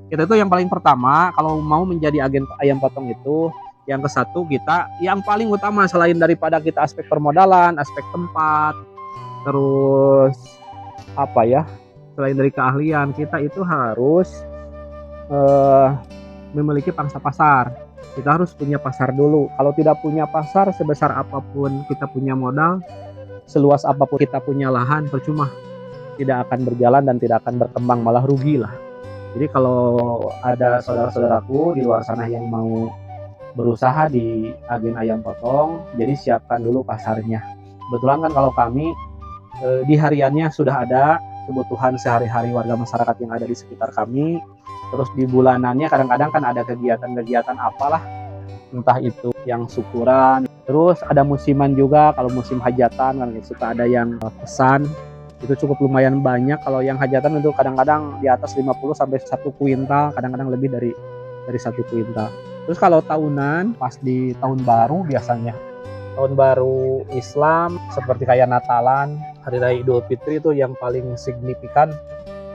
Kita itu yang paling pertama kalau mau menjadi agen ayam potong itu, yang ke satu kita yang paling utama selain daripada kita aspek permodalan, aspek tempat, terus apa ya, selain dari keahlian kita itu harus eh, memiliki pangsa pasar. Kita harus punya pasar dulu. Kalau tidak punya pasar, sebesar apapun kita punya modal, seluas apapun kita punya lahan, percuma, tidak akan berjalan dan tidak akan berkembang, malah rugi lah. Jadi kalau ada saudara-saudaraku di luar sana yang mau berusaha di agen ayam potong, jadi siapkan dulu pasarnya. Kebetulan kan kalau kami di hariannya sudah ada kebutuhan sehari-hari warga masyarakat yang ada di sekitar kami. Terus di bulanannya kadang-kadang kan ada kegiatan-kegiatan apalah, entah itu yang syukuran. Terus ada musiman juga, kalau musim hajatan kan suka ada yang pesan. Itu cukup lumayan banyak. Kalau yang hajatan itu kadang-kadang di atas 50 sampai 1 kuintal, kadang-kadang lebih dari 1 kuintal. Terus kalau tahunan, pas di tahun baru biasanya, tahun baru Islam seperti kayak Natalan, Hari Raya Idul Fitri itu yang paling signifikan.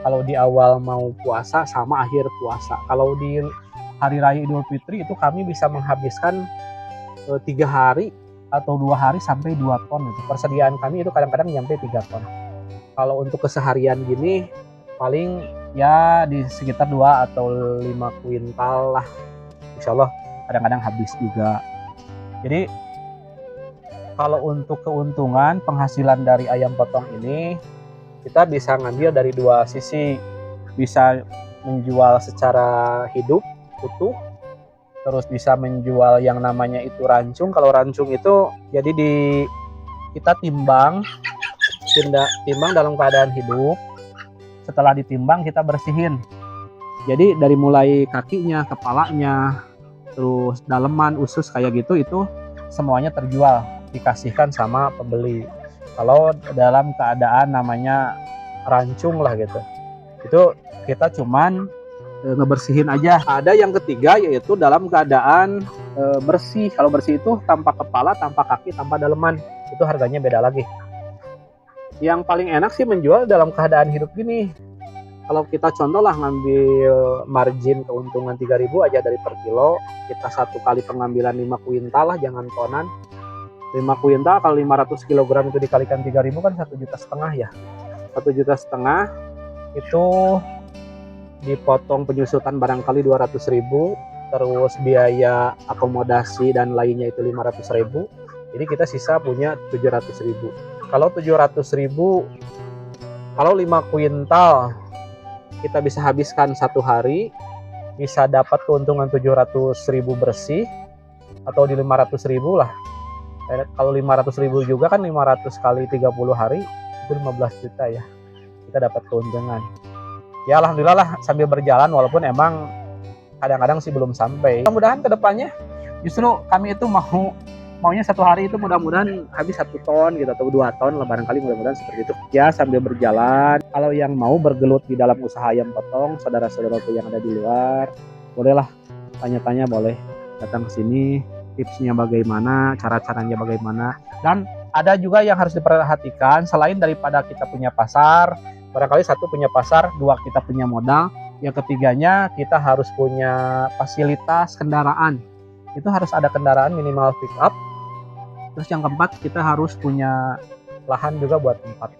Kalau di awal mau puasa sama akhir puasa. Kalau di Hari Raya Idul Fitri itu kami bisa menghabiskan 3 hari atau 2 hari sampai 2 ton. Itu persediaan kami itu kadang-kadang nyampe 3 ton. Kalau untuk keseharian gini paling ya di sekitar 2 atau 5 kuintal lah. Insya Allah kadang-kadang habis juga. Jadi kalau untuk keuntungan penghasilan dari ayam potong ini, kita bisa ngambil dari dua sisi. Bisa menjual secara hidup utuh, terus bisa menjual yang namanya itu rancung. Kalau rancung itu jadi kita timbang dalam keadaan hidup. Setelah ditimbang kita bersihin. Jadi dari mulai kakinya, kepalanya, terus daleman, usus kayak gitu, itu semuanya terjual, dikasihkan sama pembeli. Kalau dalam keadaan namanya rancung lah gitu, itu kita cuman ngebersihin aja. Ada yang ketiga yaitu dalam keadaan bersih. Kalau bersih itu tanpa kepala, tanpa kaki, tanpa daleman, itu harganya beda lagi. Yang paling enak sih menjual dalam keadaan hidup gini. Kalau kita contoh lah ngambil margin keuntungan 3.000 aja dari per kilo, kita satu kali pengambilan 5 kuintal lah, jangan tonan. 5 kuintal kalau 500 kg itu dikalikan 3.000 kan 1,5 juta ya. 1,5 juta itu dipotong penyusutan barangkali 200.000, terus biaya akomodasi dan lainnya itu 500.000. Jadi kita sisa punya 700.000. Kalau 700.000, kalau 5 kuintal kita bisa habiskan 1 hari, bisa dapat keuntungan 700.000 bersih, atau di 500.000 lah. Kalau 500.000 juga kan 500 kali 30 hari itu 15 juta ya, kita dapat keuntungan. Ya alhamdulillah lah sambil berjalan, walaupun emang kadang-kadang sih belum sampai. Mudah-mudahan kedepannya justru kami itu maunya 1 hari itu mudah-mudahan habis 1 ton gitu atau 2 ton lah barangkali, mudah-mudahan seperti itu. Ya sambil berjalan, kalau yang mau bergelut di dalam usaha ayam potong, saudara-saudaraku yang ada di luar, bolehlah tanya-tanya, boleh datang ke sini, tipsnya bagaimana, cara-caranya bagaimana. Dan ada juga yang harus diperhatikan, selain daripada kita punya pasar, barangkali satu punya pasar, dua kita punya modal, yang ketiganya kita harus punya fasilitas kendaraan. Itu harus ada kendaraan minimal pick up. Terus yang keempat kita harus punya lahan juga buat tempat.